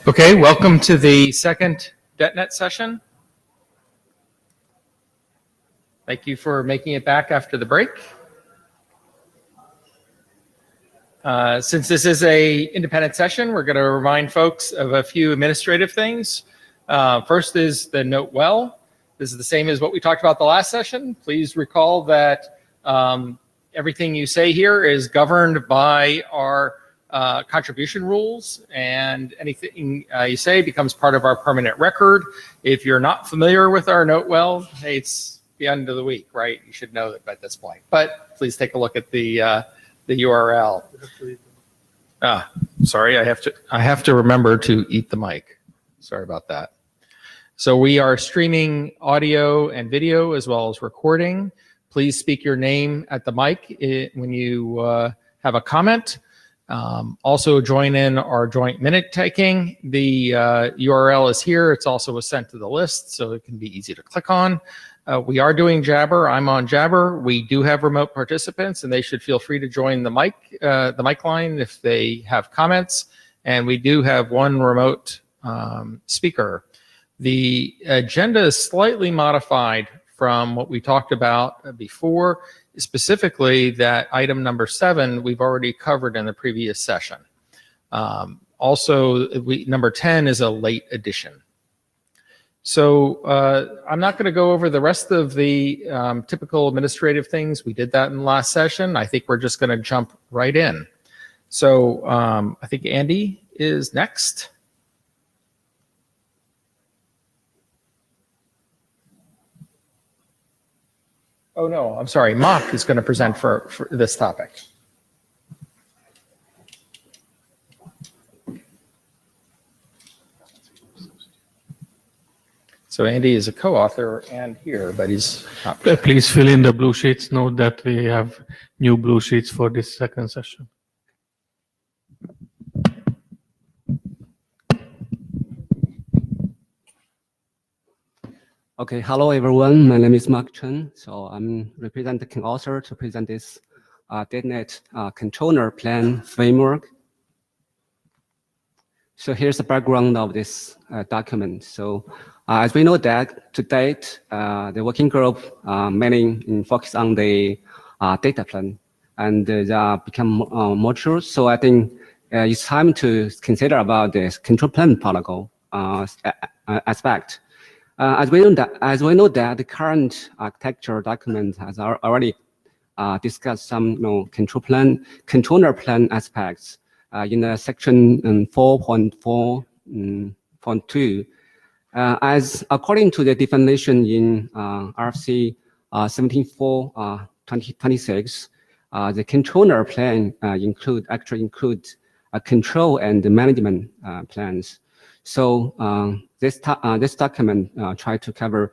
Okay, welcome to the second DETNET session. Thank you for making it back after the break. Since this is a independent session, we're going to remind folks of a few administrative things. First is the note well. This is the same as what we talked about the last session. Please recall that everything you say here is governed by our contribution rules, and anything you say becomes part of our permanent record. If you're not familiar with our note well, hey, it's the end of the week, right? You should know it by this point. But please take a look at the URL. Sorry, I have to remember to eat the mic. Sorry about that. So we are streaming audio and video as well as recording. Please speak your name at the mic when you have a comment. Also join in our joint minute taking. The URL is here. It's also sent to the list, so it can be easy to click on. We are doing Jabber. I'm on Jabber. We do have remote participants, and they should feel free to join the mic line if they have comments. And we do have one remote speaker. The agenda is slightly modified from what we talked about before, specifically that item number 7 we've already covered in the previous session. Also, number 10 is a late addition. So I'm not going to go over the rest of the typical administrative things. We did that in the last session. I think we're just going to jump right in. So I think Andy is next. Oh, no, I'm sorry. Mark is going to present for this topic. So Andy is a co-author and here, but he's not. Please fill in the blue sheets. Note that we have new blue sheets for this second session. Okay, hello everyone. My name is Mark Chen. So I'm representing author to present this DETNET controller plan framework. So here's the background of this document. So as we know that to date, the working group mainly focus on the data plan, and they become mature. So I think it's time to consider about this control plan protocol aspect. As we know that the current architecture document has already discussed some controller plan aspects in the section 4.4.2. As according to the definition in RFC 17.4/2026, the controller plan actually include control and management plans. So this document try to cover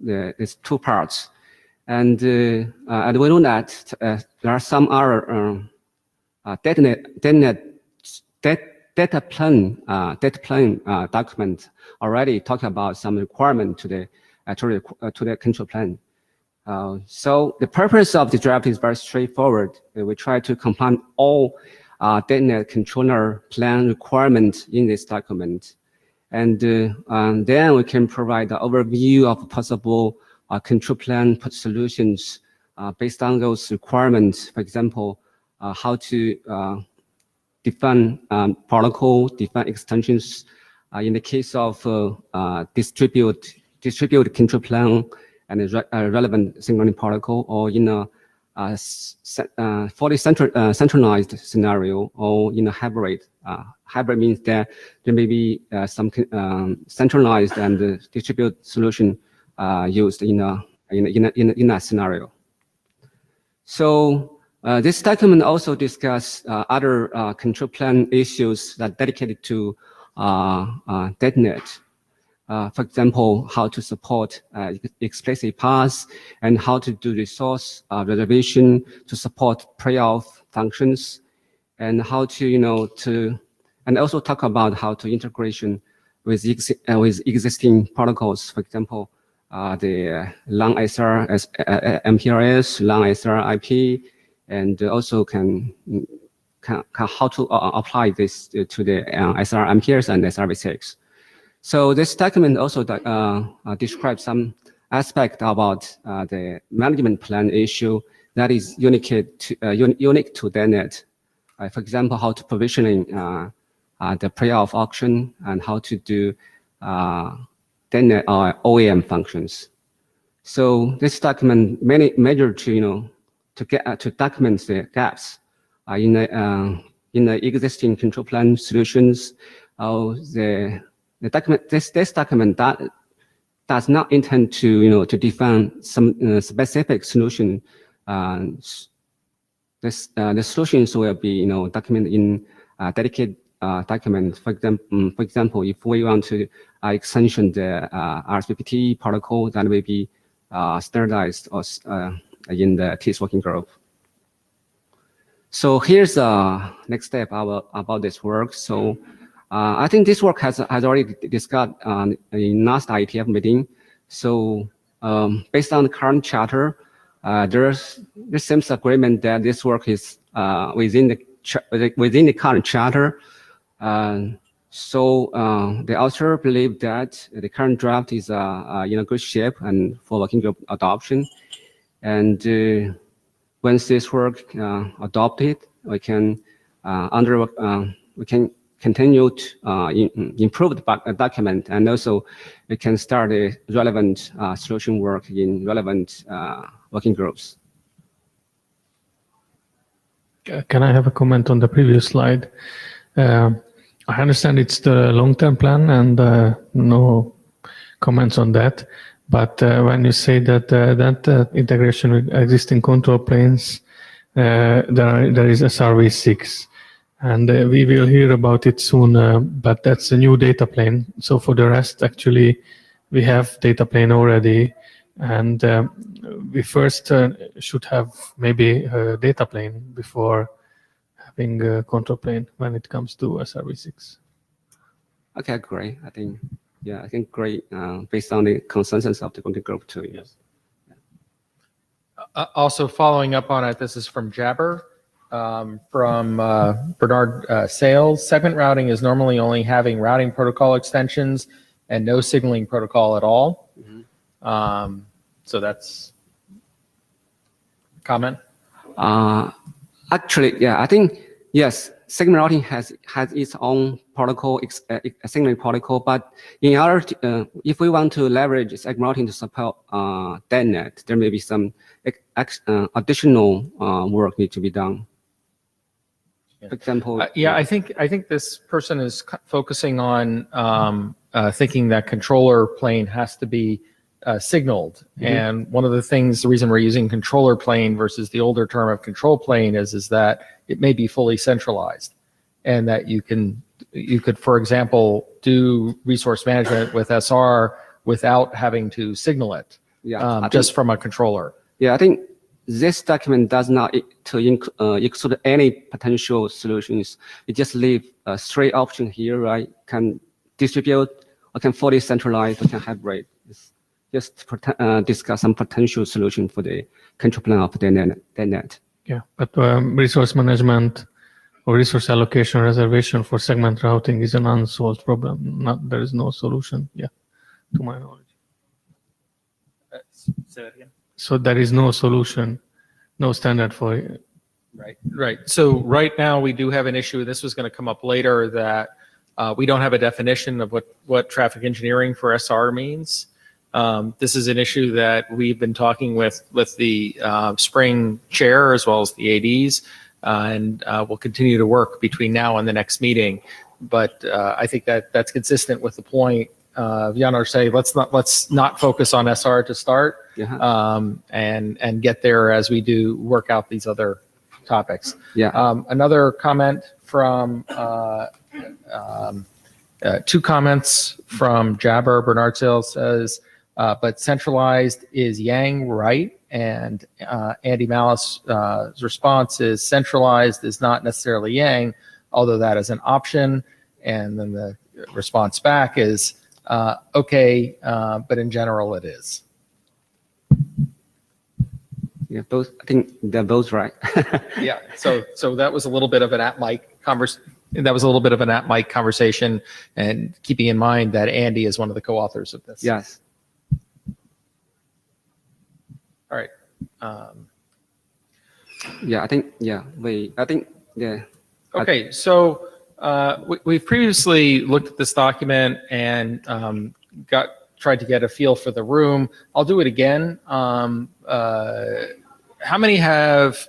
these two parts, and we know that there are some other data plan document already talking about some requirement to the control plan. So the purpose of the draft is very straightforward. We try to compile all DETNET controller plan requirements in this document, and then we can provide an overview of possible control plan solutions based on those requirements. For example, how to define protocol, define extensions in the case of distribute control plan and relevant synchronous protocol, or in a fully centralized scenario, or in a hybrid. Hybrid means that there may be some centralized and distributed solution used in that scenario. So this document also discusses other control plan issues that are dedicated to DETNET. For example, how to support explicit paths, and how to do resource reservation to support pre-auth functions, and how to and also talk about how to integration with existing protocols. For example, the long SR MPLS, long SR IP, and also can how to apply this to the SRMPS and SRV6. So this document also describes some aspect about the management plan issue that is unique to DETNET. For example, how to provisioning the pre-auth auction and how to do DETNET OEM functions. So this document measure to document the gaps in the existing control plan solutions. This document does not intend to define some specific solution. The solutions will be documented in dedicated document. For example, if we want to extension the RSVPT protocol, that will be standardized in the TIS working group. So here's the next step about this work. So I think this work has already discussed in last IETF meeting. So based on the current charter, there seems agreement that this work is within the current charter. So the author believe that the current draft is in a good shape and for working group adoption. And once this work adopted, we can continue to improve the document, and also we can start a relevant solution work in relevant working groups. Can I have a comment on the previous slide? I understand it's the long-term plan and no comments on that. But when you say that that integration with existing control planes, there is SRV6, and we will hear about it soon. But that's a new data plane. So for the rest, actually, we have data plane already, and we first should have maybe a data plane before having a control plane when it comes to SRV6. Okay, great. I think great. Based on the consensus of the working group too. Yes. Also following up on it, this is from Jabber, from Bernard Sales. Segment routing is normally only having routing protocol extensions and no signaling protocol at all. Mm-hmm. So that's comment. Actually, yeah, I think yes. Segment routing has its own protocol, signaling protocol, but in order to, if we want to leverage segment routing to support DETNET, there may be some additional work need to be done. For example, I think this person is focusing on thinking that controller plane has to be signaled. Mm-hmm. And one of the reason we're using controller plane versus the older term of control plane is that it may be fully centralized, and that you could, for example, do resource management with SR without having to signal it, just from a controller. Yeah, I think this document does not exclude any potential solutions. It just leave a straight option here, right? Can distribute, or can fully centralize, or can hybrid. Just discuss some potential solution for the control plane of DETNET. Yeah, but resource management or resource allocation reservation for segment routing is an unsolved problem. There is no solution, to my knowledge. Say that again. So there is no solution, no standard for it. Right. So right now we do have an issue. This was going to come up later, that we don't have a definition of what traffic engineering for SR means. This is an issue that we've been talking with the spring chair as well as the ADs, and we'll continue to work between now and the next meeting. But I think that's consistent with the point Janar say. Let's not focus on SR to start, and get there as we do work out these other topics. Another comment from two comments from Jabber. Bernard Sales says, but centralized is Yang, right? And Andy Malice's response is centralized is not necessarily Yang, although that is an option. And then the response back is, okay, but in general it is. Yeah, both. I think they're both right. Yeah. So that was a little bit of an at-mic conversation, and keeping in mind that Andy is one of the co-authors of this. Yes. All right. Yeah, I think. Yeah, Yeah. Okay. So we've previously looked at this document and tried to get a feel for the room. I'll do it again. How many have,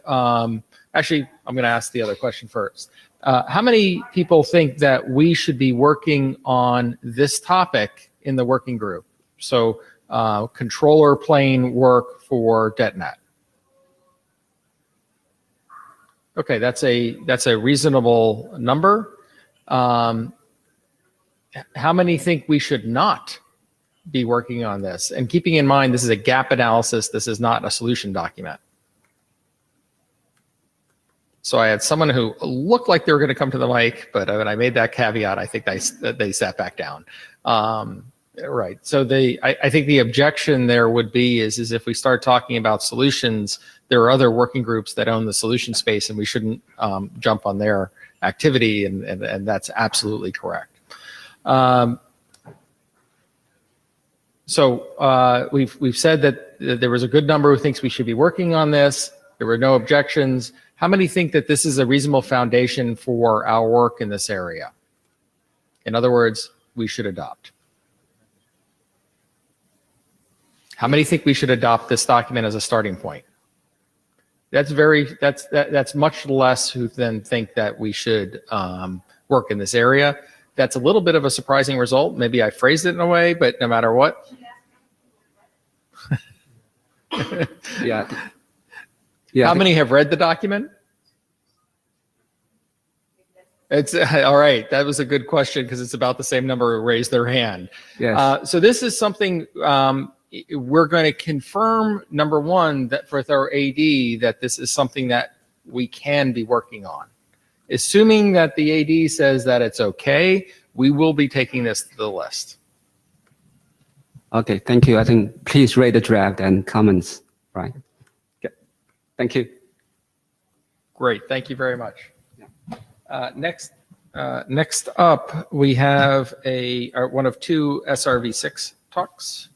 actually, I'm going to ask the other question first. How many people think that we should be working on this topic in the working group? So controller plane work for DETNET. Okay, that's a reasonable number. How many think we should not be working on this? And keeping in mind, this is a gap analysis. This is not a solution document. So I had someone who looked like they were going to come to the mic, but when I made that caveat, I think they sat back down. Right. So I think the objection there would be is if we start talking about solutions, there are other working groups that own the solution space, and we shouldn't jump on their activity, and that's absolutely correct. So we've said that there was a good number who thinks we should be working on this. There were no objections. How many think that this is a reasonable foundation for our work in this area? In other words, we should adopt. How many think we should adopt this document as a starting point? That's much less who then think that we should work in this area. That's a little bit of a surprising result. Maybe I phrased it in a way, but no matter what. Yeah. Yeah. How many have read the document? It's all right. That was a good question because it's about the same number who raised their hand. Yes. So this is something we're going to confirm, number one, that for our AD, that this is something that we can be working on. Assuming that the AD says that it's okay, we will be taking this to the list. Okay, thank you. I think please read the draft and comments, right? Okay. Thank you. Great, thank you very much. Next up, we have one of two SRv6 talks.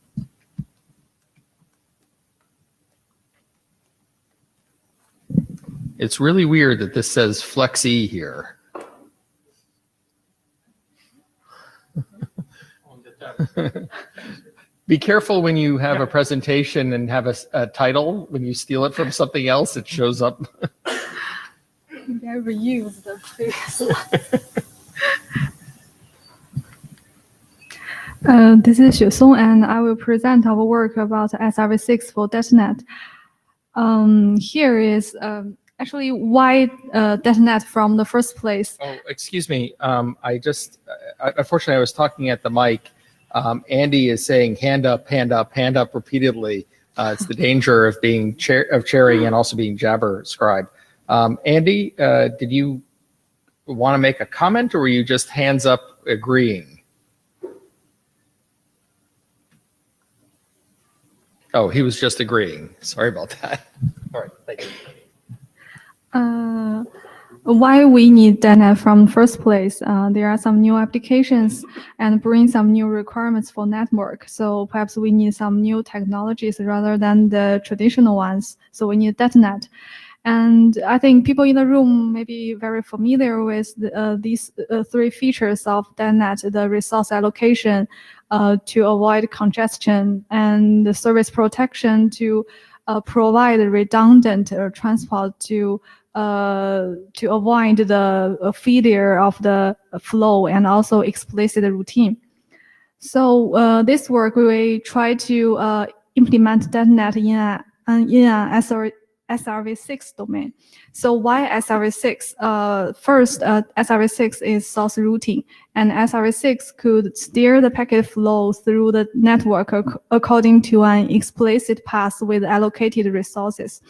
It's really weird that this says Flexi here. Be careful when you have a presentation and have a title. When you steal it from something else, it shows up. Maybe I reused the previous This is Xue Song, and I will present our work about SRv6 for DETNET. Here is actually why DETNET from the first place. Oh, excuse me. Unfortunately, I was talking at the mic. Andy is saying hand up repeatedly. It's the danger of being chairing and also being jabber scribe. Andy, did you want to make a comment, or were you just hands up agreeing? Oh, he was just agreeing. Sorry about that. All right, thank you. Why we need DETNET from the first place? There are some new applications and bring some new requirements for network. So perhaps we need some new technologies rather than the traditional ones. So we need DETNET. And I think people in the room may be very familiar with these three features of DETNET: the resource allocation to avoid congestion, and the service protection to provide redundant transport to avoid the failure of the flow, and also explicit routine. So this work, we try to implement DETNET in an SRv6 domain. So why SRv6? First, SRv6 is source routing, and SRv6 could steer the packet flow through the network according to an explicit path with allocated resources.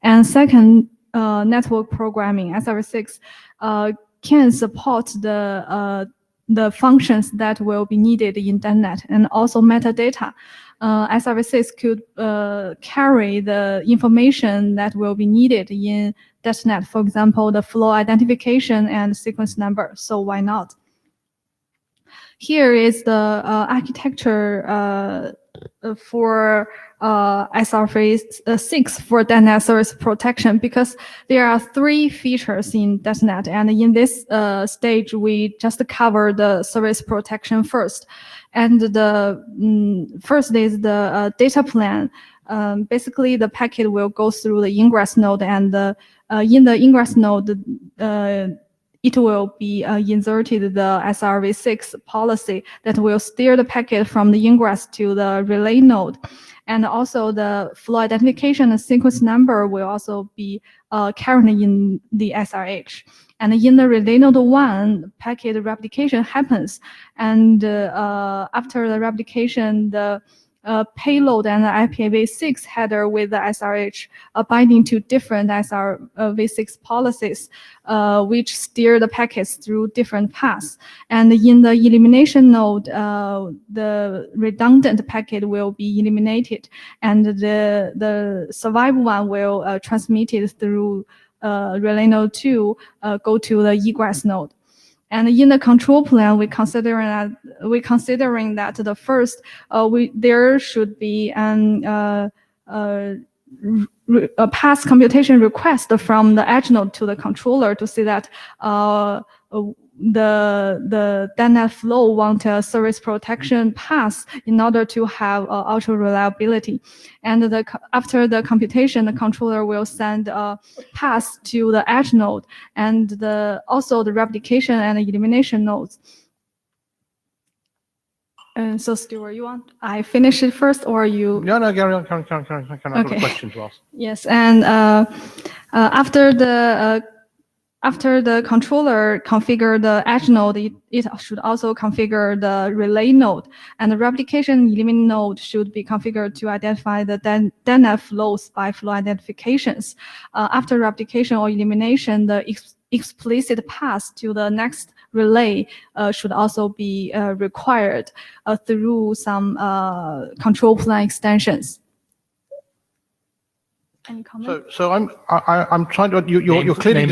And second, network programming. SRv6 can support the the functions that will be needed in .NET, and also metadata. SRv6 could carry the information that will be needed in .NET, for example, the flow identification and sequence number. So why not? Here is the architecture for SRv6 for .NET service protection, because there are 3 features in .NET, and in this stage we just cover the service protection first. And the first is the data plan. Basically, the packet will go through the ingress node, and in the ingress node, it will be inserted the SRv6 policy that will steer the packet from the ingress to the relay node. And also the flow identification and sequence number will also be carried in the SRH. And in the relay node 1, packet replication happens. And after the replication, the payload and the IPv6 header with the SRH binding to different SRv6 policies, which steer the packets through different paths. And in the elimination node, the redundant packet will be eliminated, and the survive one will transmit it through relay node 2, go to the egress node. And in the control plan, we're considering that the first there should be a pass computation request from the edge node to the controller to see that the .NET flow want a service protection pass in order to have ultra reliability. And after the computation, the controller will send a pass to the edge node, and also the replication and elimination nodes. And so, Stuart, you want I finish it first, or you? No, carry on. I've got Okay. a question to ask. Yes, and after the controller configure the edge node, it should also configure the relay node, and the replication elimination node should be configured to identify the .NET flows by flow identifications. After replication or elimination, the explicit path to the next relay should also be required through some control plan extensions. Any comment? So I'm trying to. You're clearly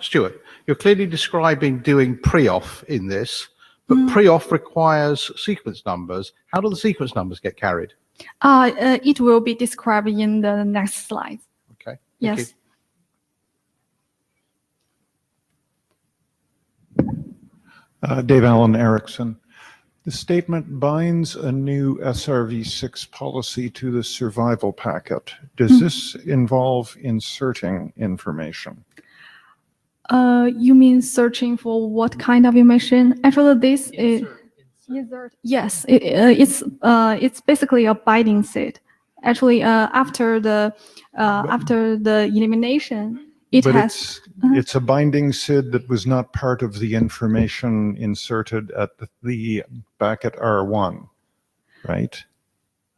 Stuart. You're clearly describing doing pre-off in this, but pre-off requires sequence numbers. How do the sequence numbers get carried? It will be described in the next slide. Okay. Yes. Thank you. Dave Allen Erickson. The statement binds a new SRv6 policy to the survival packet. Does this involve inserting information? You mean searching for what kind of information? Actually, this is insert. Yes, it's basically a binding SID. Actually, after the elimination, it's a binding SID that was not part of the information inserted at the back at R1, right?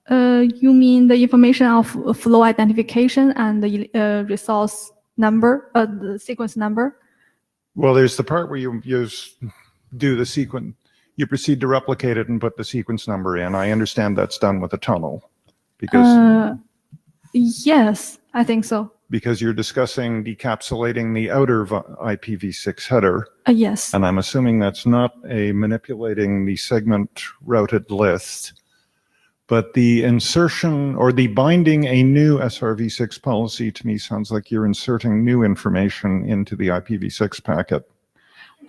You mean the information of flow identification and the resource number, the sequence number? Well, there's the part where you do the sequence, you proceed to replicate it and put the sequence number in. I understand that's done with a tunnel, because yes, I think so. Because you're discussing decapsulating the outer IPv6 header. Yes. And I'm assuming that's not a manipulating the segment routed list, but the insertion or the binding a new SRv6 policy to me sounds like you're inserting new information into the IPv6 packet,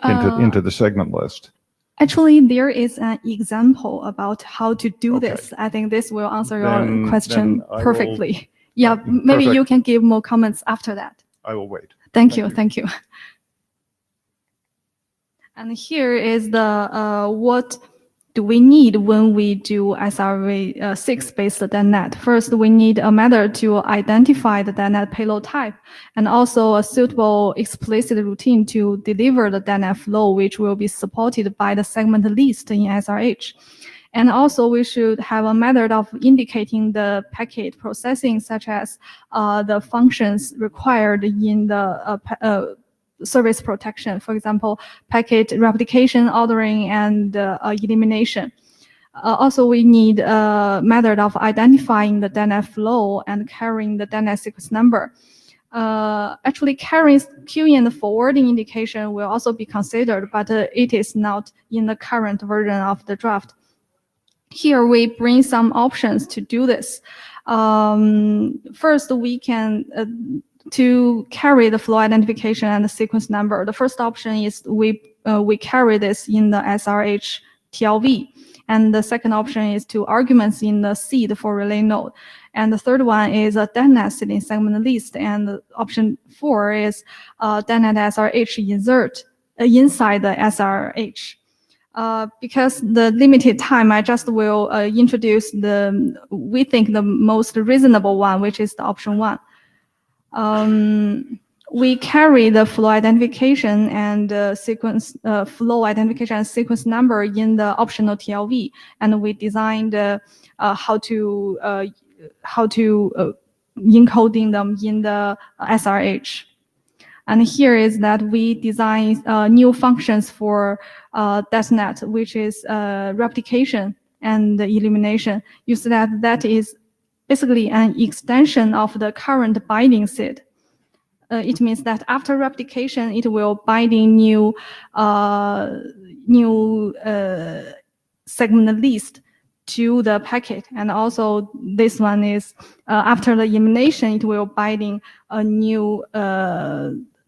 into the segment list. Actually, there is an example about how to do this. I think this will answer your question perfectly. Yeah, maybe you can give more comments after that. I will wait. Thank you. And here is the what do we need when we do SRv6 based .NET. First, we need a method to identify the .NET payload type, and also a suitable explicit routine to deliver the .NET flow, which will be supported by the segment list in SRH. And also, we should have a method of indicating the packet processing, such as the functions required in the service protection, for example, packet replication, ordering, and elimination. Also, we need a method of identifying the DNet flow and carrying the DNet sequence number. Actually, carrying queuing and forwarding indication will also be considered, but it is not in the current version of the draft. Here, we bring some options to do this. First, we can to carry the flow identification and the sequence number. The first option is we carry this in the SRH TLV. And the second option is to arguments in the seed for relay node. And the third one is a DETNET seeding segment list. And option 4 is DETNET SRH insert inside the SRH. Because the limited time, I just will introduce we think the most reasonable one, which is the option 1. We carry the flow identification and sequence flow identification and sequence number in the optional TLV, and we designed how to encoding them in the SRH. And here is that we design new functions for DETNET, which is replication and elimination. You see that is basically an extension of the current binding seed. It means that after replication, it will binding new segment list to the packet. And also this one is after the elimination, it will binding a new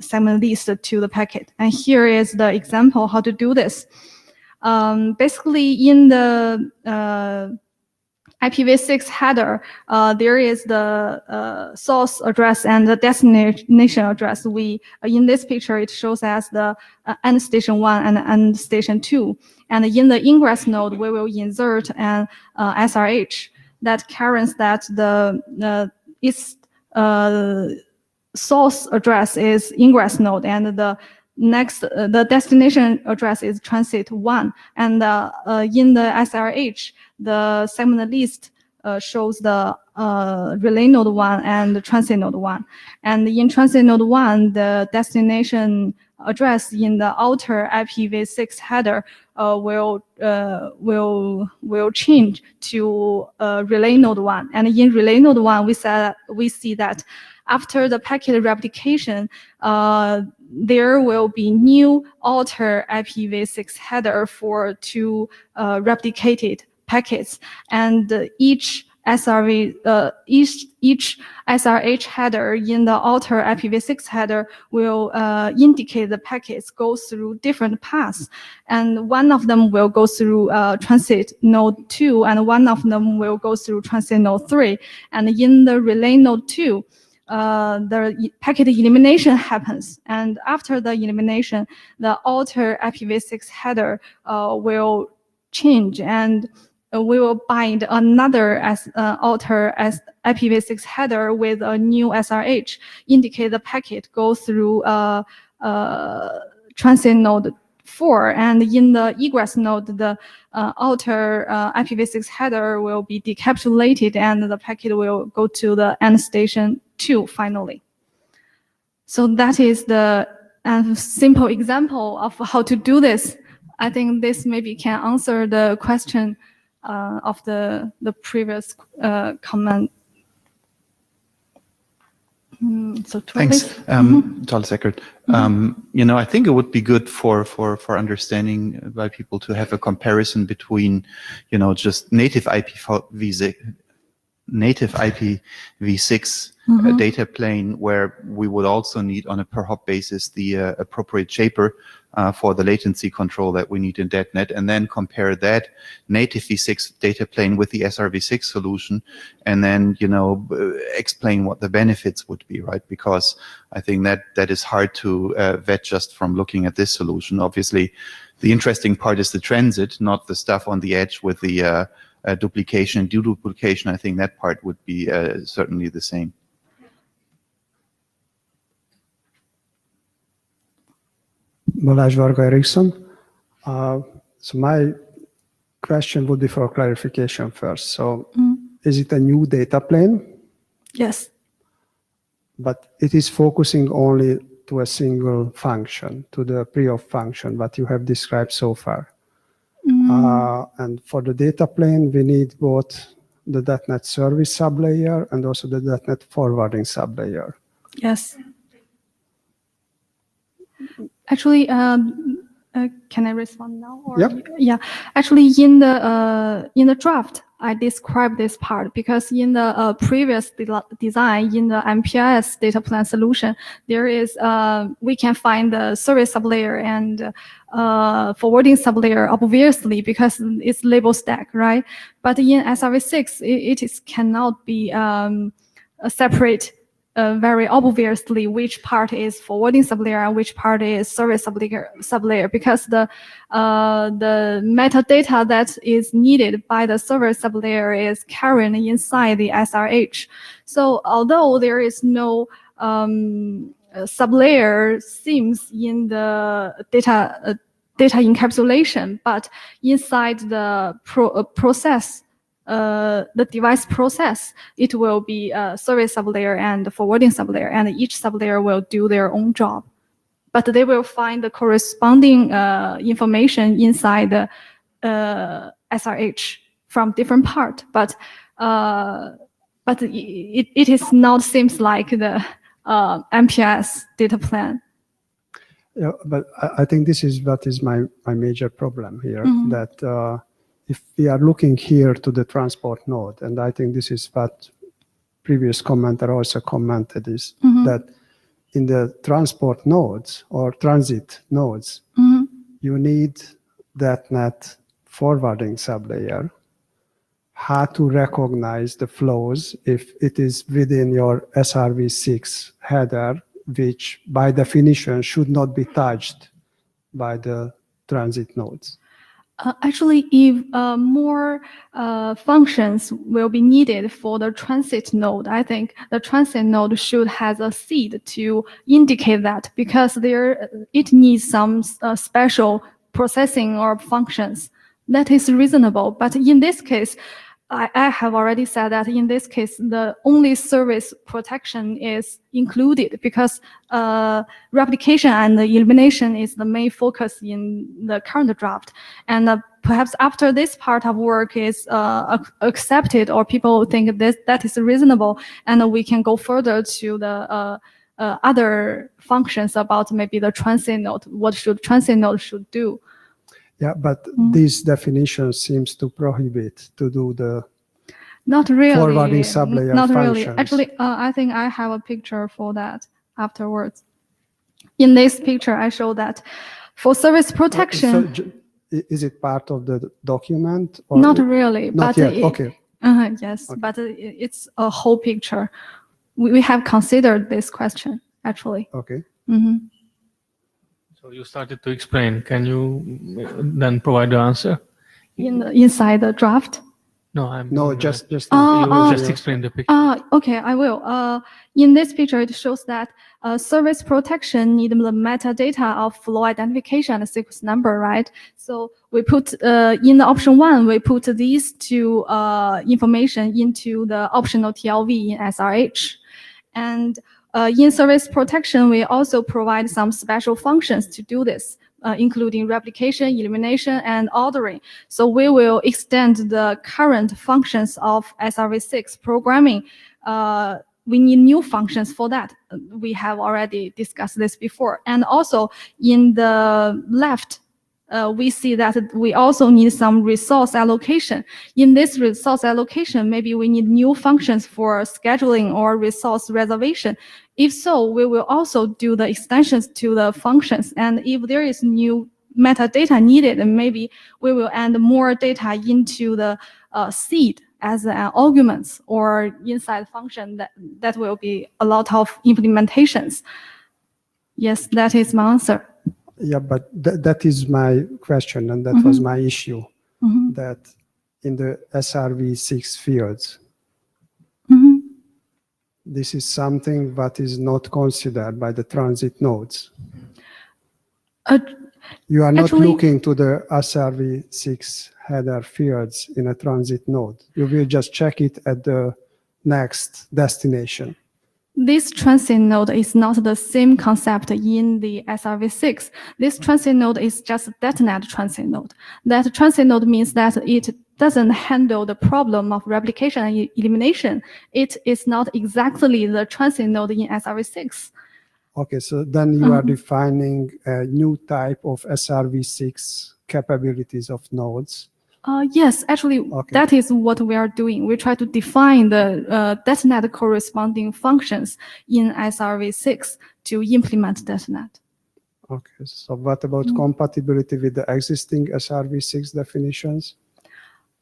segment list to the packet. And here is the example how to do this. Basically, in the IPv6 header, there is the source address and the destination address. In this picture, it shows as the end station 1 and end station 2. And in the ingress node, we will insert an SRH that carries that its source address is ingress node, and the destination address is transit 1. And in the SRH, the segment list shows the relay node 1 and the transit node 1. And in transit node 1, the destination address in the outer IPv6 header will change to relay node 1. And in relay node 1, we see that after the packet replication, there will be new alter IPv6 header for 2 replicated packets, and each SRH header in the alter IPv6 header will indicate the packets go through different paths, and one of them will go through transit node 2, and one of them will go through transit node 3. And in the relay node 2, the packet elimination happens, and after the elimination, the alter IPv6 header will change, and we will bind another alter IPv6 header with a new SRH, indicate the packet go through transit node 4, and in the egress node, the alter IPv6 header will be decapsulated, and the packet will go to the end station 2 finally. So that is the simple example of how to do this. I think this maybe can answer the question of the previous comment. So thanks, Charles Eckert. I think it would be good for understanding by people to have a comparison between, just native IPv6 data plane, where we would also need on a per hop basis the appropriate shaper for the latency control that we need in DETNET, and then compare that native v6 data plane with the SRv6 solution, and then explain what the benefits would be, right? Because I think that is hard to vet just from looking at this solution. Obviously, the interesting part is the transit, not the stuff on the edge with the duplication and deduplication. I think that part would be certainly the same. Balázs Varga Eriksson. So my question would be for clarification first. So is it a new data plane? Yes. But it is focusing only to a single function, to the pre-off function that you have described so far. And for the data plane, we need both the .NET service sublayer and also the .NET forwarding sublayer. Yes. Actually, can I respond now? Or? Yep. Yeah. Actually, in the draft, I described this part because in the previous design, in the MPIS data plan solution, there is we can find the service sublayer and forwarding sublayer obviously because it's label stack, right? But in SRv6, it cannot be separate very obviously which part is forwarding sublayer and which part is service sublayer because the metadata that is needed by the server sublayer is carried inside the SRH. So although there is no sublayer seams in the data encapsulation, but inside the process, the device process, it will be service sublayer and forwarding sublayer, and each sublayer will do their own job. But they will find the corresponding information inside the SRH from different part. But it is not seems like the MPS data plan. Yeah, but I think this is what is my major problem here, that if we are looking here to the transport node, and I think this is what previous commenter also commented, is that in the transport nodes or transit nodes, you need .NET forwarding sublayer, how to recognize the flows if it is within your SRv6 header, which by definition should not be touched by the transit nodes. Actually, if more functions will be needed for the transit node, I think the transit node should have a seed to indicate that because it needs some special processing or functions. That is reasonable. But in this case, I have already said that in this case, the only service protection is included because replication and elimination is the main focus in the current draft. And perhaps after this part of work is accepted or people think that is reasonable, and we can go further to the other functions about maybe the transit node, what should transit node should do. Yeah, but this definition seems to prohibit to do the not really forwarding sublayer not functions. Really. Actually, I think I have a picture for that afterwards. In this picture, I show that for service protection. So, is it part of the document? Or not really. Not but yet. Okay. Yes, okay. But it's a whole picture. We have considered this question actually. Okay. So you started to explain. Can you then provide the answer? Inside the draft? No, just explain the picture. Okay, I will. In this picture, it shows that service protection need the metadata of flow identification and sequence number, right? So we put in the option 1, we put these two information into the optional TLV in SRH, and in service protection, we also provide some special functions to do this, including replication, elimination, and ordering. So we will extend the current functions of SRv6 programming. We need new functions for that. We have already discussed this before. And also in the left, we see that we also need some resource allocation. In this resource allocation, maybe we need new functions for scheduling or resource reservation. If so, we will also do the extensions to the functions. And if there is new metadata needed, then maybe we will add more data into the seed as an arguments or inside function. That will be a lot of implementations. Yes, that is my answer. Yeah, but that is my question, and that was my issue, that in the SRv6 fields, this is something that is not considered by the transit nodes. You are not looking to the SRv6 header fields in a transit node. You will just check it at the next destination. This transit node is not the same concept in the SRv6. This transit node is just a DETNET transit node. That transit node means that it doesn't handle the problem of replication and elimination. It is not exactly the transit node in SRv6. Okay, so then you are defining a new type of SRv6 capabilities of nodes. Yes, actually, that is what we are doing. We try to define the DETNET corresponding functions in SRv6 to implement DETNET. Okay, so what about compatibility with the existing SRv6 definitions?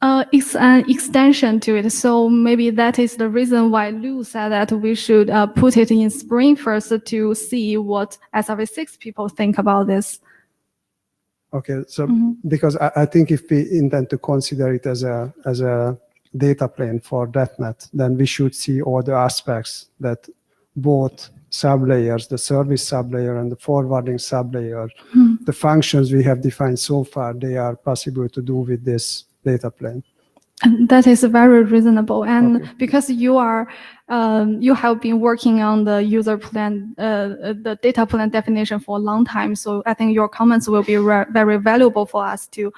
It's an extension to it, so maybe that is the reason why Lou said that we should put it in Spring first to see what SRv6 people think about this. Okay, so because I think if we intend to consider it as a data plane for DETNET, then we should see all the aspects that both sublayers, the service sublayer and the forwarding sublayer, the functions we have defined so far, they are possible to do with this data plane. That is very reasonable, and because you have been working on the user plan, the data plan definition for a long time, so I think your comments will be very valuable for us to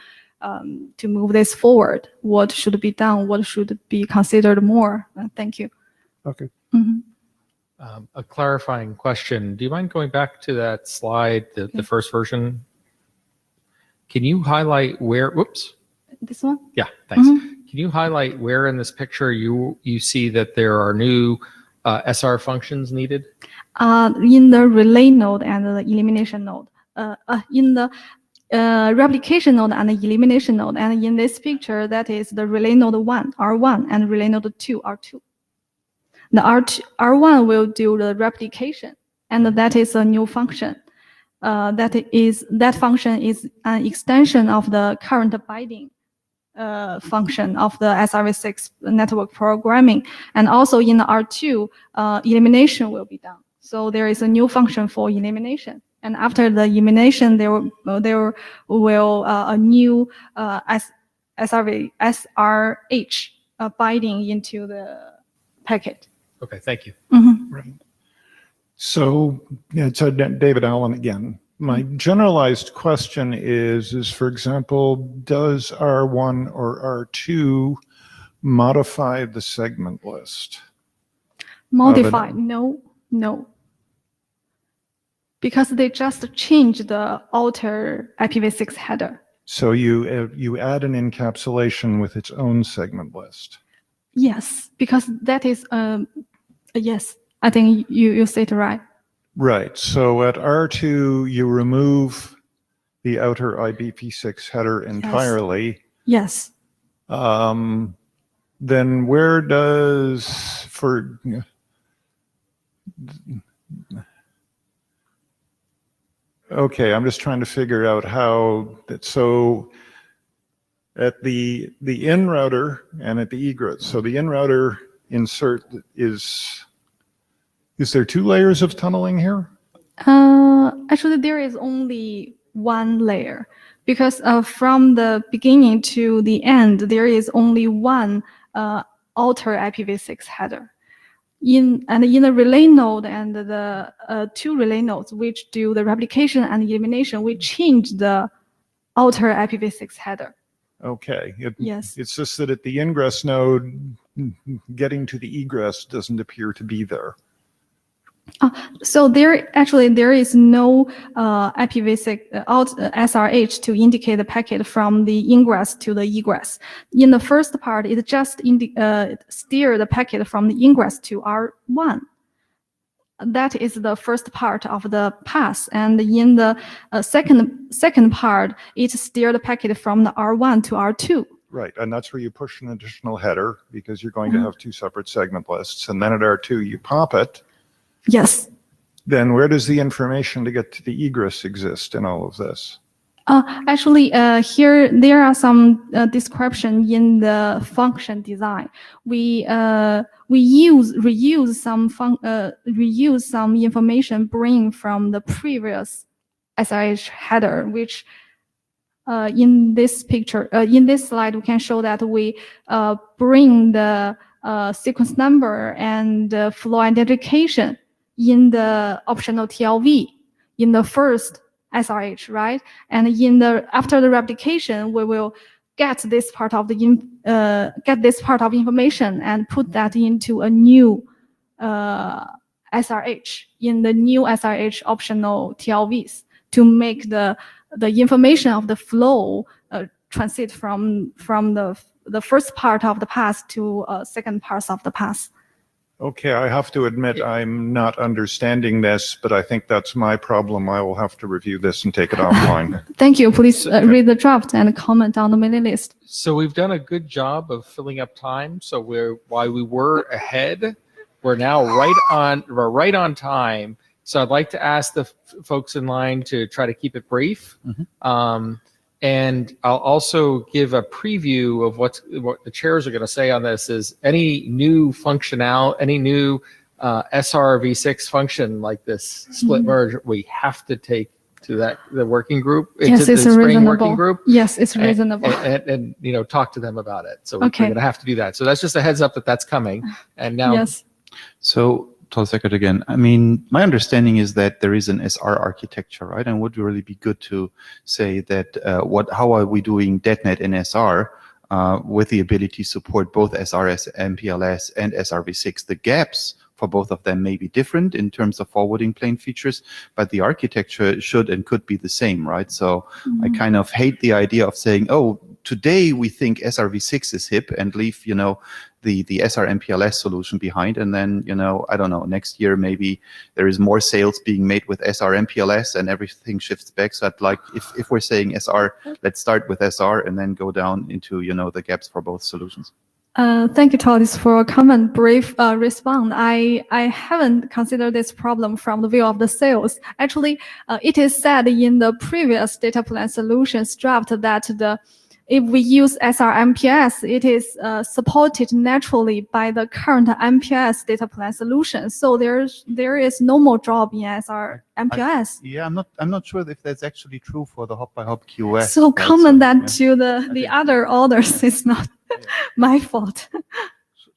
move this forward. What should be done? What should be considered more? Thank you. Okay. A clarifying question. Do you mind going back to that slide, the first version? Can you highlight where? Whoops. This one? Yeah, thanks. Can you highlight where in this picture you see that there are new SR functions needed? In the relay node and the elimination node. In the replication node and the elimination node. And in this picture, that is the relay node 1, R1, and relay node 2, R2. The R1 will do the replication, and that is a new function. That function is an extension of the current binding function of the SRv6 network programming, and also in the R2, elimination will be done. So there is a new function for elimination, and after the elimination, there will a new SRH binding into the packet. Okay, thank you. Right. So, so David Allen again. My generalized question is, for example, does R1 or R2 modify the segment list? Modify? No. Because they just changed the alter IPv6 header. So you add an encapsulation with its own segment list. Yes, because that is yes. I think you said it right. Right. So at R2, you remove the outer IPv6 header entirely. Yes. Then where does okay, I'm just trying to figure out how that. So at the in router and at the egress. So the in router insert is there two layers of tunneling here? Actually, there is only one layer, because from the beginning to the end, there is only one alter IPv6 header. In the relay node and the two relay nodes, which do the replication and elimination, we change the alter IPv6 header. Okay. Yes. It's just that at the ingress node, getting to the egress doesn't appear to be there. So there is no IPv6 SRH to indicate the packet from the ingress to the egress. In the first part, it just steer the packet from the ingress to R1. That is the first part of the pass, and in the second part, it steer the packet from the R1 to R2. Right, and that's where you push an additional header because you're going to have two separate segment lists, and then at R2 you pop it. Yes. Then where does the information to get to the egress exist in all of this? Actually, here there are some description in the function design. We reuse some information bring from the previous SRH header, which in this picture, in this slide, we can show that we bring the sequence number and flow identification in the optional TLV in the first SRH, right? And after the replication, we will get this part of information and put that into a new SRH in the new SRH optional TLVs to make the information of the flow transit from the first part of the path to second parts of the path. Okay, I have to admit I'm not understanding this, but I think that's my problem. I will have to review this and take it offline. Thank you. Please read the draft and comment on the mailing list. So we've done a good job of filling up time. So while we were ahead, we're now right on time. So I'd like to ask the folks in line to try to keep it brief. And I'll also give a preview of what the chairs are going to say on this. Is any new functionality, any new SRv6 function like this split merge, we have to take to the working group. Yes, it's the spring reasonable. working group. Yes, it's reasonable. And talk to them about it. So we're going to have to do that. So that's just a heads up that that's coming. And now, yes. So, Tall Second again. I mean, my understanding is that there is an SR architecture, right? And it would really be good to say that how are we doing DETNET and SR with the ability to support both SRS, MPLS, and SRv6. The gaps for both of them may be different in terms of forwarding plane features, but the architecture should and could be the same, right? So I kind of hate the idea of saying, oh, today we think SRv6 is hip and leave, the SR MPLS solution behind. And then, I don't know, next year, maybe there is more sales being made with SR MPLS and everything shifts back. So I'd like, if we're saying SR, let's start with SR and then go down into, the gaps for both solutions. Thank you, Todis, for a comment brief response. I haven't considered this problem from the view of the sales. Actually, it is said in the previous data plan solutions draft that if we use SR MPS, it is supported naturally by the current MPS data plan solution. So there is no more job in SR MPS. I'm not sure if that's actually true for the hop by hop QoS. So comment that to the other orders. It's not my fault.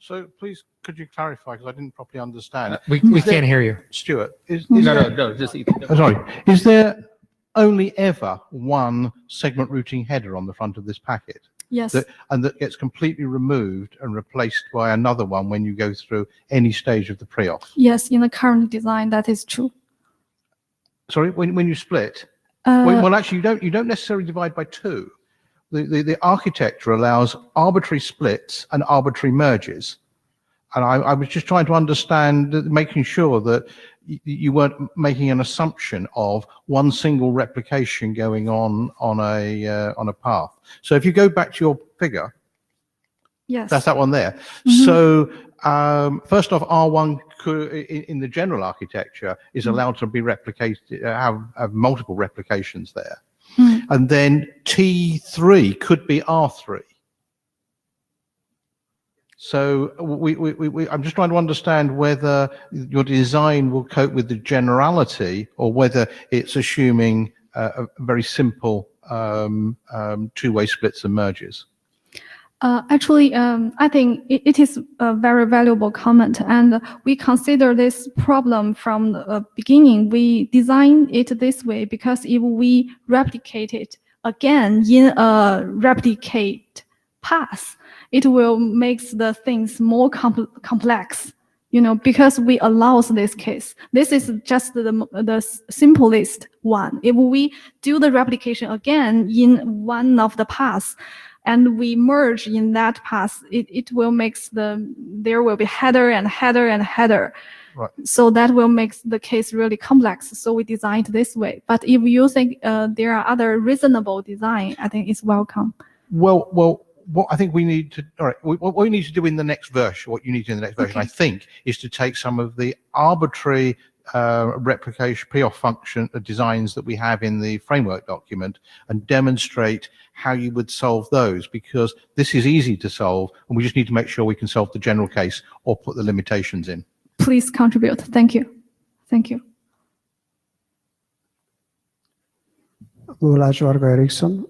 So please, could you clarify, because I didn't properly understand. we can't hear you. Stuart, No, just sorry. Is there only ever one segment routing header on the front of this packet? Yes. That gets completely removed and replaced by another one when you go through any stage of the pre-off? Yes, in the current design, that is true. Sorry, when you split? Well, actually, you don't necessarily divide by two. The architecture allows arbitrary splits and arbitrary merges. And I was just trying to understand, making sure that you weren't making an assumption of one single replication going on a path. So if you go back to your figure, yes, that's that one there. So first off, R1 in the general architecture is allowed to be replicated, have multiple replications there. And then T3 could be R3. So I'm just trying to understand whether your design will cope with the generality or whether it's assuming a very simple two-way splits and merges. Actually, I think it is a very valuable comment, and we consider this problem from the beginning. We designed it this way because if we replicate it again in a replicate path, it will make the things more complex, because we allow this case. This is just the simplest one. If we do the replication again in one of the paths, and we merge in that path, it will make there will be header and header and header. Right. So that will make the case really complex. So we designed this way. But if you think there are other reasonable design, I think it's welcome. Well, what I think we need to, what we need to do in the next version, what you need to do in the next version, I think, is to take some of the arbitrary replication pre-off function designs that we have in the framework document and demonstrate how you would solve those, because this is easy to solve and we just need to make sure we can solve the general case or put the limitations in. Please contribute. Thank you. Thank you. Ulla Jorgo Eriksson.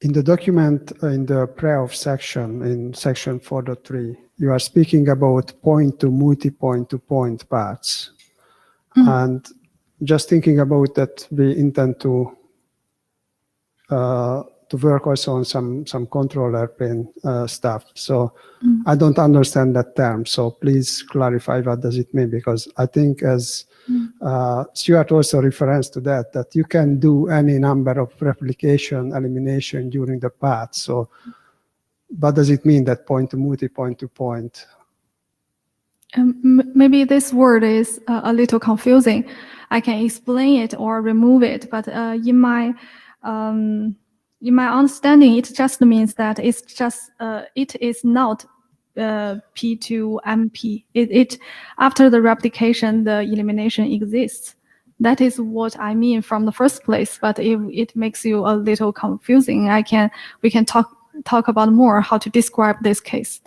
in the document, in the pre-auth section, in section 4.3, you are speaking about point-to multi-point-to-point paths. And just thinking about that, we intend to work also on some controller plane stuff. So I don't understand that term. So please clarify what does it mean, because I think as Stuart also refers to that you can do any number of replication elimination during the path. So what does it mean that point to multi-point-to-point? Maybe this word is a little confusing. I can explain it or remove it, but in my understanding, it just means that it's just it is not P to MP. It after the replication, the elimination exists. That is what I mean from the first place. But if it makes you a little confusing, we can talk about more how to describe this case.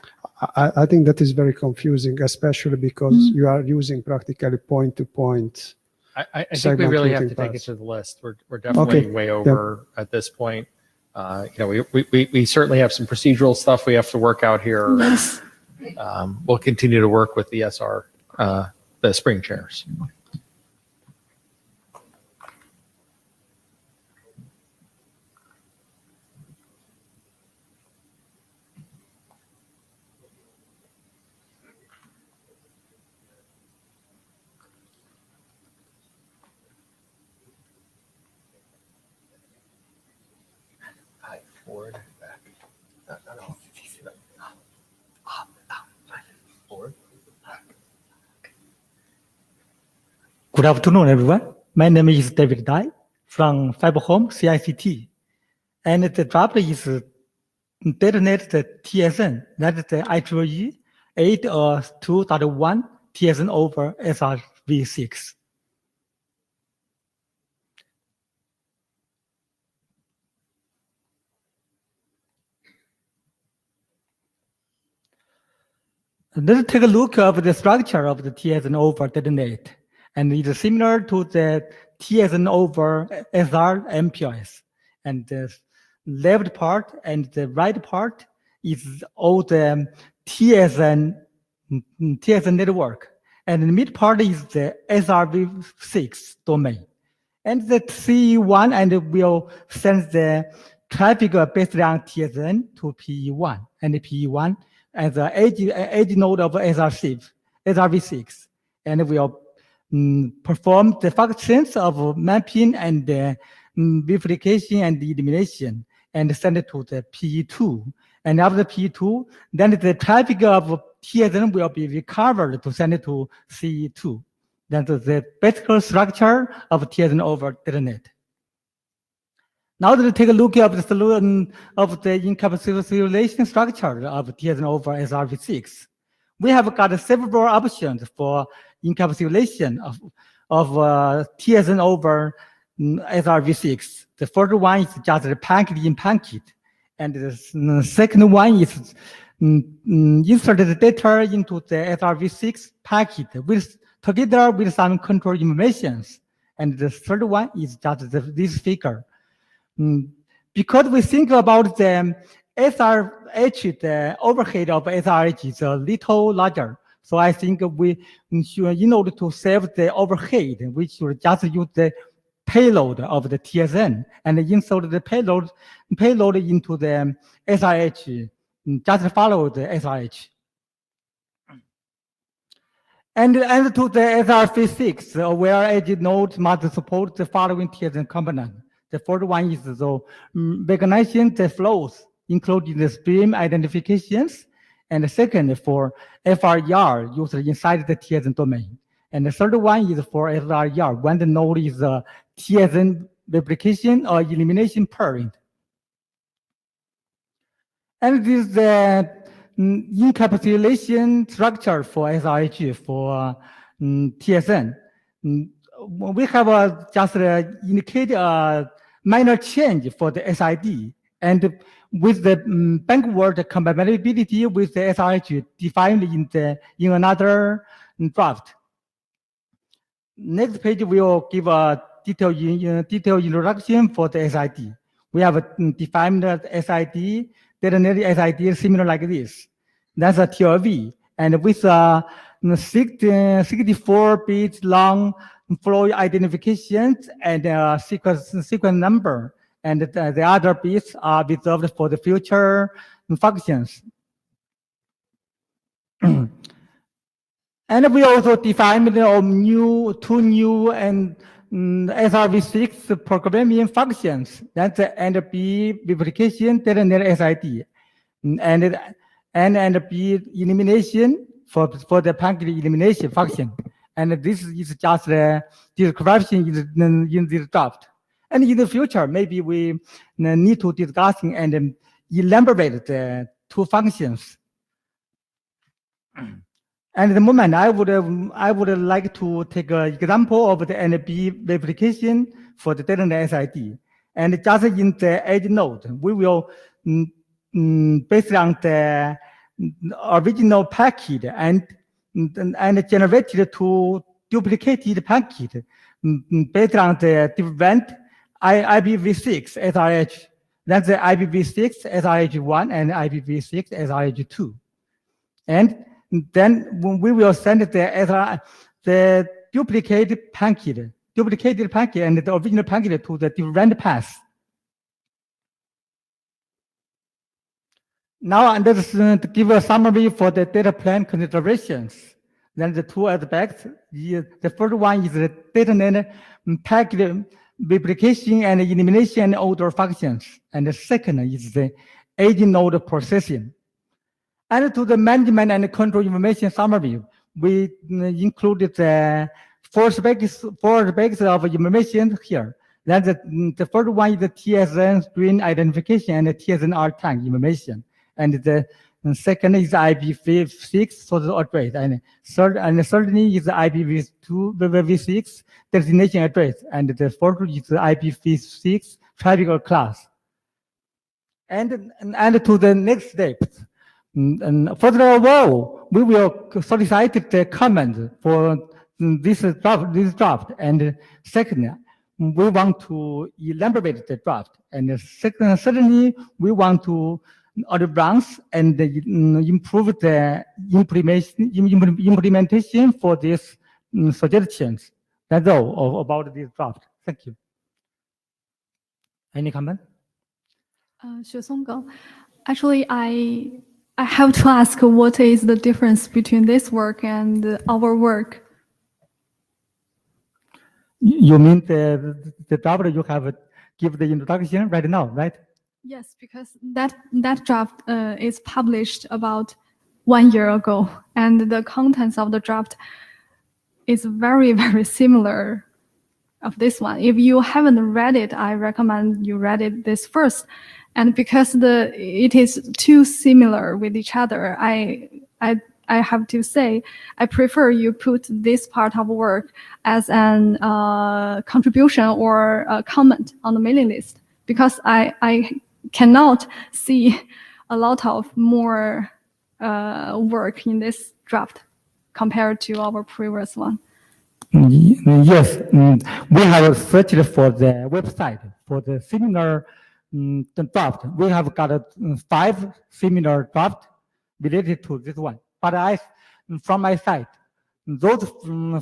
I think that is very confusing, especially because you are using practically point-to-point. I think we really have to take it to the list. We're definitely way over at this point. We certainly have some procedural stuff we have to work out here. Yes. We'll continue to work with the SR, the spring chairs. Forward, back. No. Forward, back. Good afternoon, everyone. My name is David Dai from Fiber Home CICT. And the draft is DETNET TSN, that is the IEEE 802.1 TSN over SRv6. Let's take a look at the structure of the TSN over DETNET, and it is similar to the TSN over SR MPLS. And the left part and the right part is all the TSN network, and the mid part is the SRv6 domain. And the CE1 and will send the traffic based on TSN to PE1, and the PE1 as an edge node of SRv6, and will perform the functions of mapping and verification and elimination, and send it to the PE2. And after PE2, then the traffic of TSN will be recovered to send it to CE2. That's the basic structure of TSN over DETNET. Now let's take a look at the solution of the encapsulation structure of TSN over SRv6. We have got several options for encapsulation of TSN over SRv6. The first one is just a packet in packet, and the second one is insert the data into the SRv6 packet together with some control informations. And the third one is just this figure. Because we think about the SRH, the overhead of SRH is a little larger. So I think we should, in order to save the overhead, we should just use the payload of the TSN and insert the payload into the SRH, just follow the SRH. And to the SRv6, where edge node must support the following TSN component. The first one is the recognition the flows, including the stream identifications, and the second for FRER used inside the TSN domain. And the third one is for FRER when the node is a TSN replication or elimination parent. And this is the encapsulation structure for SRH for TSN. We have just indicate a minor change for the SID, and with the backward compatibility with the SRH defined in another draft. Next page will give a detailed introduction for the SID. We have defined SID, detonated SID similar like this. That's a TLV. And with a 64 bit long flow identification and sequence number. And the other bits are reserved for the future functions. And we also defined two new and SRv6 programming functions. That's the NB replication, detonated SID, and B elimination for the packet elimination function. And this is just the description in this draft. And in the future, maybe we need to discuss and elaborate the two functions. And at the moment, I would like to take an example of the NB replication for the detonated SID. And just in the edge node, we will, based on the original packet and generated to duplicated packet based on the different IPv6 SRH. That's the IPv6 SRH1 and IPv6 SRH2. And then we will send the duplicated packet and the original packet to the different paths. Now, let's give a summary for the data plan considerations. Then the two aspects. The first one is the detonated packet replication and elimination order functions. And the second is the edge node processing. And to the management and control information summary, we included the four aspects of information here. That's the first one is the TSN string identification and the TSN R-tag information. And the second is IPv6 source address. And thirdly is the IPv6 destination address. And the fourth is the IPv6 traffic class. And to the next step. And furthermore, we will solicit the comment for this draft. And second, we want to elaborate the draft. And second, certainly, we want to advance and improve the implementation for these suggestions. That's all about this draft. Thank you. Any comment? Actually, I have to ask, what is the difference between this work and our work? You mean the draft you have give the introduction right now, right? Yes, because that draft is published about 1 year ago, and the contents of the draft is very, very similar of this one. If you haven't read it, I recommend you read it this first. And because it is too similar with each other, I have to say, I prefer you put this part of work as an contribution or a comment on the mailing list, because I cannot see a lot of more work in this draft compared to our previous one. Yes, we have searched for the website for the similar draft. We have got 5 similar drafts related to this one. But from my side, those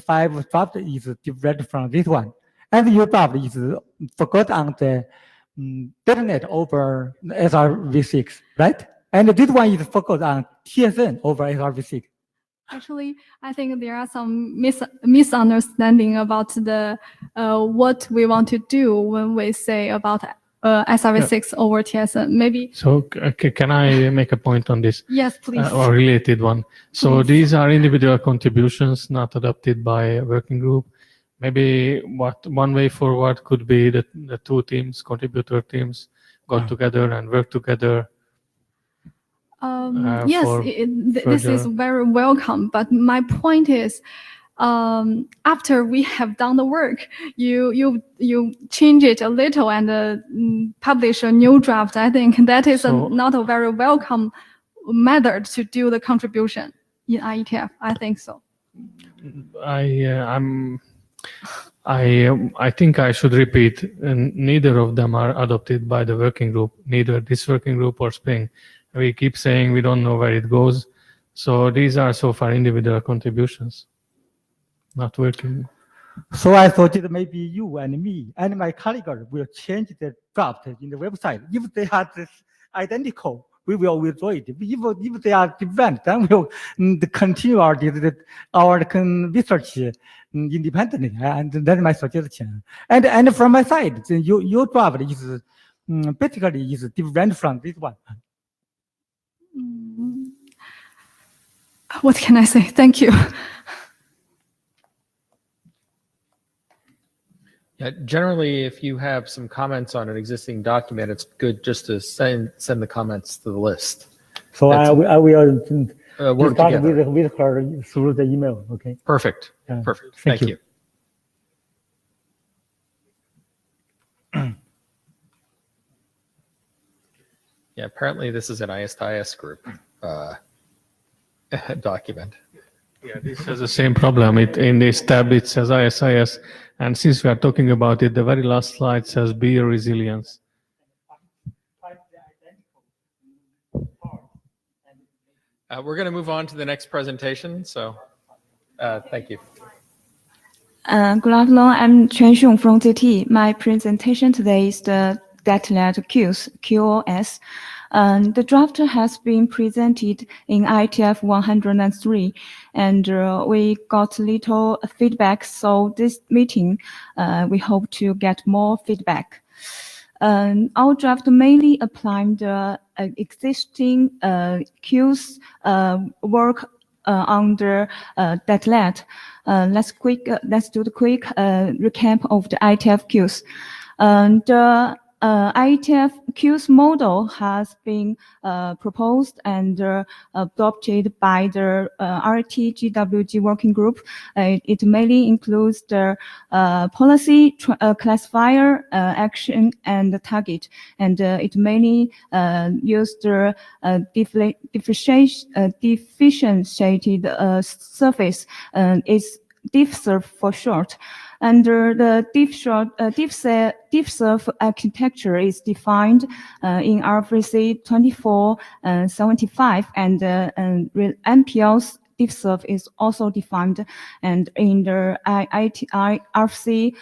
5 drafts is different from this one. And your draft is focused on the DETNET over SRv6, right? And this one is focused on TSN over SRv6. Actually, I think there are some misunderstanding about the what we want to do when we say about SRv6 over TSN. Maybe. So can I make a point on this? Yes, please. Or related one. So Please. These are individual contributions not adopted by a working group. Maybe one way forward could be that the two teams, contributor teams, got together and work together. Yes, this is very welcome. But my point is, after we have done the work, you change it a little and publish a new draft. I think that is not a very welcome method to do the contribution in IETF. I think so. I think I should repeat, neither of them are adopted by the working group, neither this working group or Spring. We keep saying we don't know where it goes. So these are so far individual contributions, not working. So I thought that maybe you and me and my colleague will change the draft in the website. If they are this identical, we will withdraw it. If they are different, then we'll continue our research independently. And that's my suggestion. And from my side, your draft is basically is different from this one. What can I say? Thank you. Yeah, generally, if you have some comments on an existing document, it's good just to send the comments to the list. So I will Work discuss together. with her through the email. Okay. Perfect. Yeah. Perfect. Thank Thank you. you. Yeah, apparently this is an ISTIS group document. Yeah, this has the same problem. In this tab, it says ISIS. And since we are talking about it, the very last slide says be resilience. We're going to move on to the next presentation. So thank you. Good afternoon. I'm Chen Xiong from ZT. My presentation today is the DETNET QoS. The draft has been presented in IETF 103, and we got little feedback. So this meeting, we hope to get more feedback. Our draft mainly applying the existing queues work under DETNET. Let's do the quick recap of the IETF queues. The IETF queues model has been proposed and adopted by the RTGWG working group. It mainly includes the policy, classifier, action, and the target. And it mainly uses the differentiated surface. It's diffsurf for short. Under the diffsurf architecture is defined in RFC 2475, and MPL's diffsurf is also defined, and in the RFC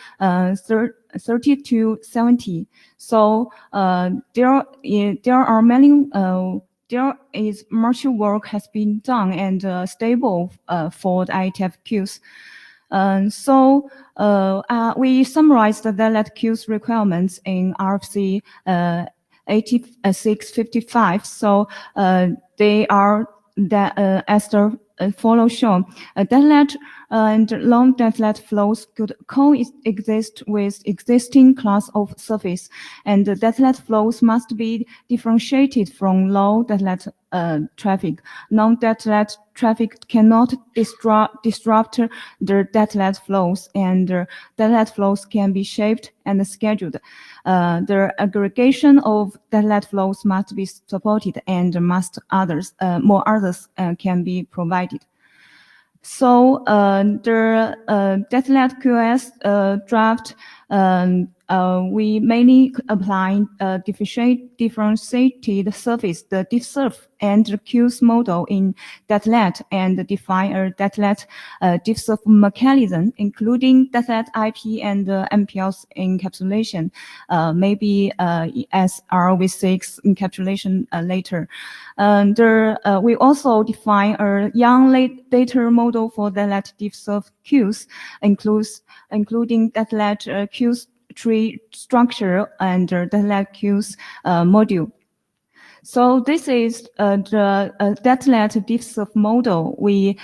3270. So there are many. There is much work has been done and stable for the IETF queues. So we summarized the DETNET queues requirements in RFC 8655. So they are as the follows shown. DETNET and long DETNET flows could coexist with existing class of surface, and the DETNET flows must be differentiated from low DETNET traffic. Non-DETNET traffic cannot disrupt the DETNET flows, and DETNET flows can be shaped and scheduled. The aggregation of DETNET flows must be supported, and more others can be provided. So the DETNET QoS draft, we mainly apply differentiated surface, the diffsurf, and the queues model in DETNET, and define a DETNET diffsurf mechanism, including DETNET IP and MPL's encapsulation, maybe as ROV6 encapsulation later. And we also define a young late data model for DETNET diffsurf queues, including DETNET queues tree structure and the DETNET queues module. So this is the DETNET diffsurf model. The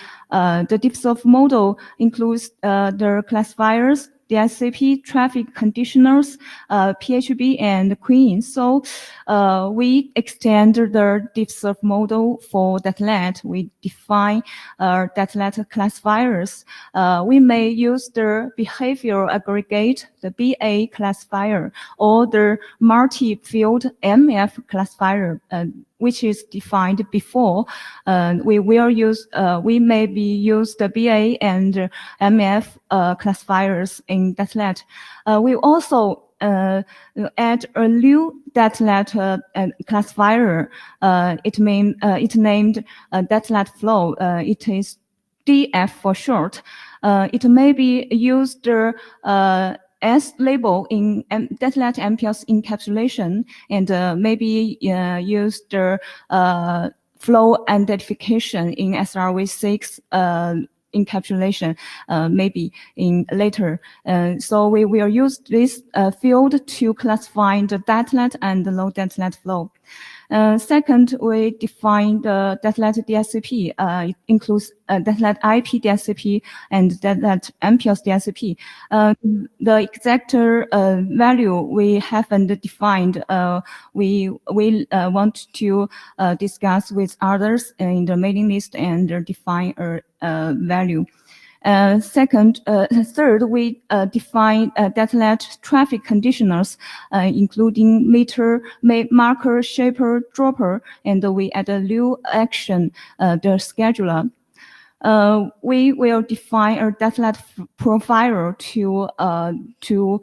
diffsurf model includes the classifiers, the SCP, traffic conditioners, PHB, and Queen. So we extend the diffsurf model for DETNET. We define DETNET classifiers. We may use the behavior aggregate, the BA classifier, or the multi-field MF classifier. which is defined before, we maybe use the BA and MF classifiers in DETNET. We also add a new DETNET classifier. It named DETNET flow. It is DF for short. It may be used as label in DETNET MPLS encapsulation, and maybe used flow identification in SRv6 encapsulation, maybe in later. So we will use this field to classify the DETNET and the low DETNET flow. Second, we define the DETNET DSCP. It includes DETNET IP DSCP and DETNET MPLS DSCP. The exact value we haven't defined. We want to discuss with others in the mailing list and define a value. Third, we define DETNET traffic conditioners, including meter, marker, shaper, dropper, and we add a new action, the scheduler. We will define a DETNET profiler to do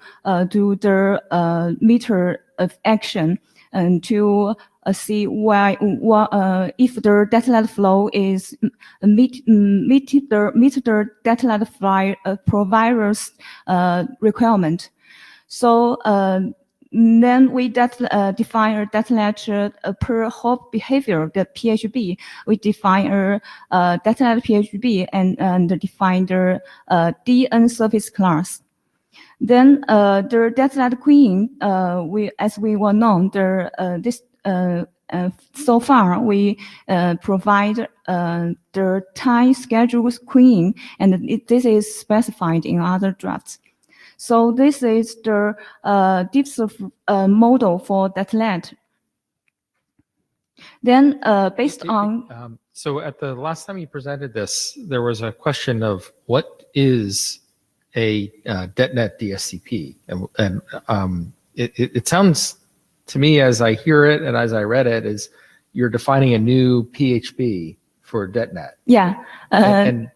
the meter of action and to see if the DETNET flow is meet the DETNET provider's requirement. So then we define a DETNET per hop behavior, the PHB. We define a DETNET PHB and define the DN service class. Then the DETNET queuing, as we well known, so far we provide the time schedule queuing, and this is specified in other drafts. So this is the DeepSurf model for DETNET. Then based on... So at the last time you presented this, there was a question of what is a DETNET DSCP? And it sounds to me, as I hear it and as I read it, is you're defining a new PHB for DETNET. Yeah. And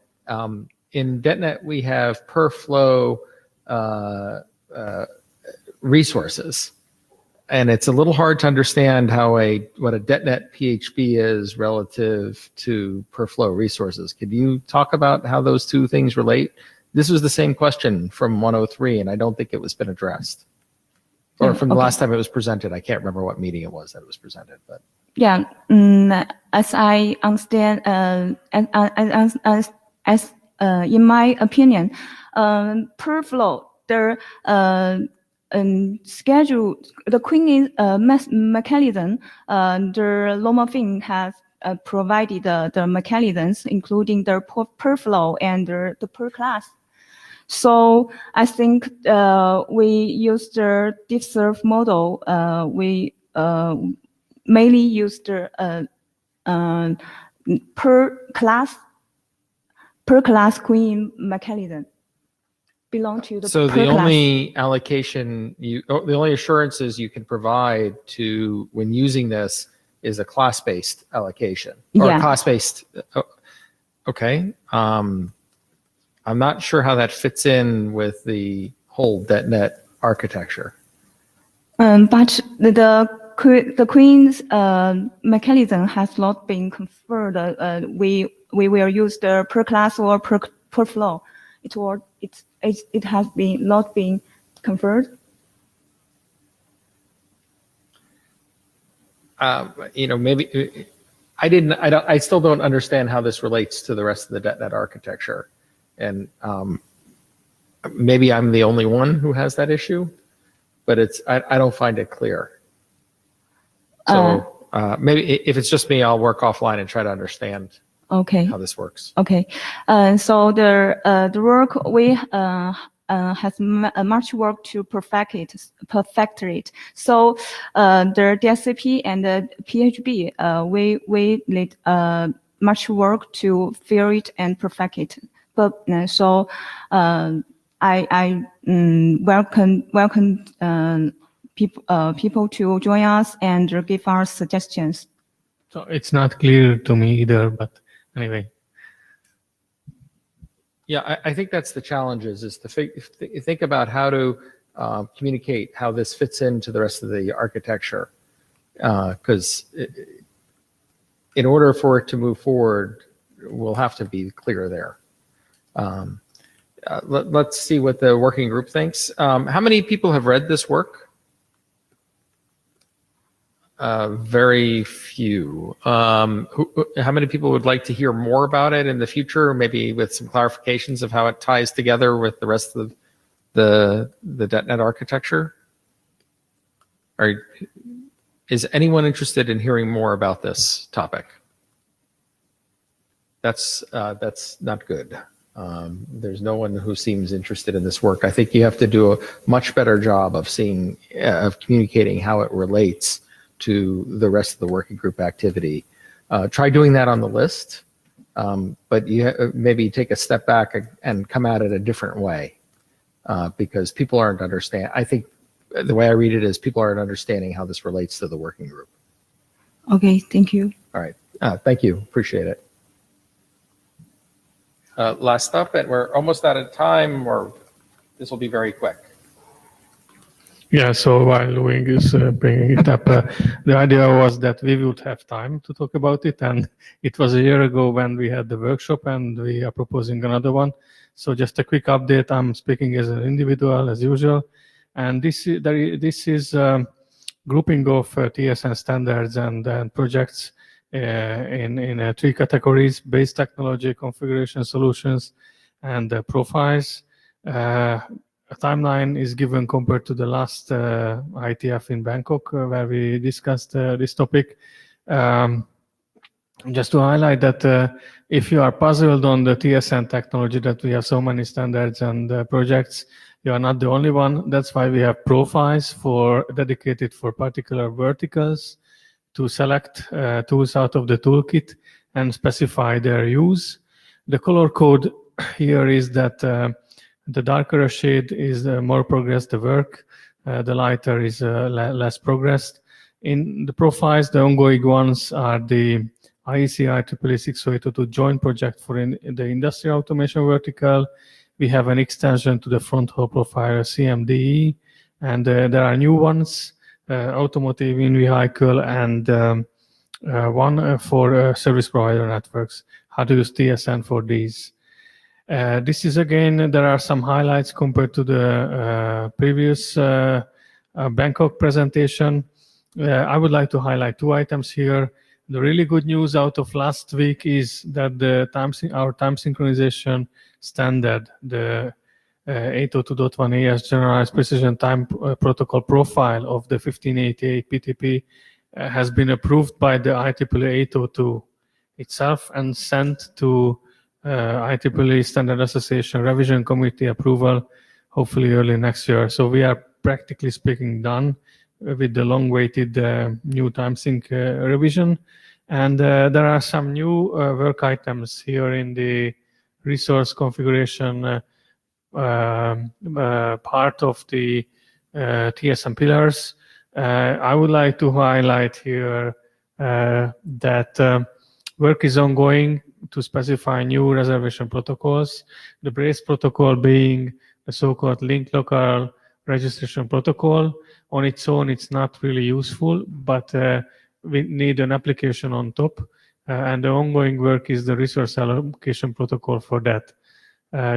in DETNET, we have per flow resources. And it's a little hard to understand how what a DETNET PHB is relative to per flow resources. Could you talk about how those two things relate? This was the same question from 103, and I don't think it was been addressed. Or from the last time it was presented. I can't remember what meeting it was that it was presented. But yeah, as I understand, as in my opinion, per flow, the schedule, the queuing mechanism, the Lomafin has provided the mechanisms, including the per flow and the per class. So I think we use the DeepSurf model. We mainly use the per class queuing mechanism. Belong to the so per the class. only allocation the only assurances you can provide to when using this is a class-based allocation or class-based. Okay. I'm not sure how that fits in with the whole DETNET architecture. But the queen's mechanism has not been conferred. We will use the per class or per flow. It has not been conferred. Maybe I still don't understand how this relates to the rest of the DETNET architecture. And maybe I'm the only one who has that issue, but I don't find it clear. So maybe if it's just me, I'll work offline and try to understand how this works. Okay. So the work we has much work to perfect it. So the DSCP and the PHB, we need much work to fill it and perfect it. But so I welcome people to join us and give our suggestions. So it's not clear to me either, but anyway. Yeah, I think that's the challenge is to think about how to communicate how this fits into the rest of the architecture. Because in order for it to move forward, we'll have to be clear there. Let's see what the working group thinks. How many people have read this work? Very few. How many people would like to hear more about it in the future, maybe with some clarifications of how it ties together with the rest of the DETNet architecture? Is anyone interested in hearing more about this topic? That's not good. There's no one who seems interested in this work. I think you have to do a much better job of communicating how it relates to the rest of the working group activity. Try doing that on the list, but you maybe take a step back and come at it a different way, because people aren't understanding. I think the way I read it is people aren't understanding how this relates to the working group. Okay, thank you. All right, thank you, appreciate it. Last up, and we're almost out of time, or this will be very quick. Yeah, so while Louis is bringing it up, the idea was that we would have time to talk about it, and it was a year ago when we had the workshop, and we are proposing another one. So just a quick update, I'm speaking as an individual, as usual, and this is grouping of TSN standards and projects in 3 categories: base technology, configuration solutions, and profiles. A timeline is given compared to the last IETF in Bangkok, where we discussed this topic. Just to highlight that if you are puzzled on the TSN technology, that we have so many standards and projects, you are not the only one. That's why we have profiles dedicated for particular verticals to select tools out of the toolkit and specify their use. The color code here is that the darker a shade is more progressed the work, the lighter is less progressed. In the profiles, the ongoing ones are the IEC IEEE 60802 joint project for the industrial automation vertical. We have an extension to the front hole profile CMDE, and there are new ones, automotive, in-vehicle, and one for service provider networks, how to use TSN for these. This is again, there are some highlights compared to the previous Bangkok presentation. I would like to highlight 2 items here. The really good news out of last week is that our time synchronization standard, the 802.1 AS Generalized Precision Time Protocol profile of the 1588 PTP has been approved by the IEEE 802 itself and sent to IEEE Standard Association Revision Committee approval, hopefully early next year. So we are practically speaking done with the long-awaited new timesync revision. And there are some new work items here in the resource configuration part of the TSN pillars. I would like to highlight here that work is ongoing to specify new reservation protocols. The BRACE protocol being the so-called link local registration protocol. On its own, it's not really useful, but we need an application on top. And the ongoing work is the resource allocation protocol for that.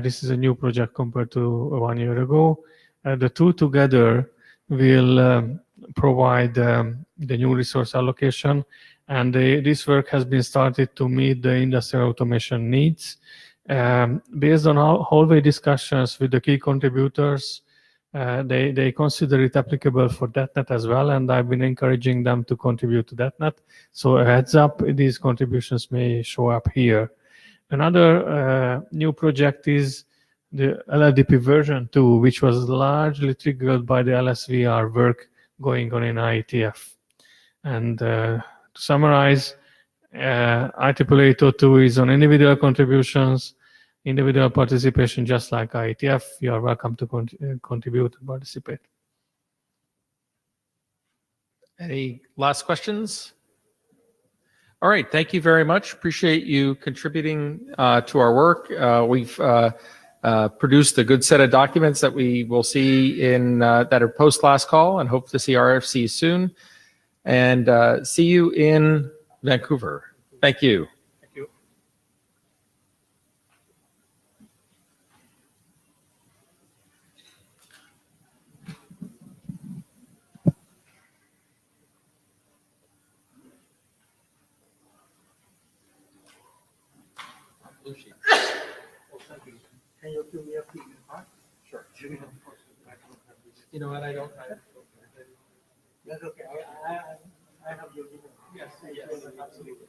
This is a new project compared to 1 year ago. The two together will provide the new resource allocation, and this work has been started to meet the industrial automation needs. Based on hallway discussions with the key contributors, they consider it applicable for DETNet as well, and I've been encouraging them to contribute to DETNet. So a heads up, these contributions may show up here. Another new project is the LLDP version 2, which was largely triggered by the LSVR work going on in IETF. And to summarize, IEEE 802 is on individual contributions, individual participation, just like IETF. You are welcome to contribute and participate. Any last questions? All right, thank you very much. Appreciate you contributing to our work. We've produced a good set of documents that we will see in that are post last call, and hope to see RFC soon. And see you in Vancouver. Thank you. Can you give me a feedback? Sure. You know what? I don't. That's okay. I have your email. Yes, absolutely.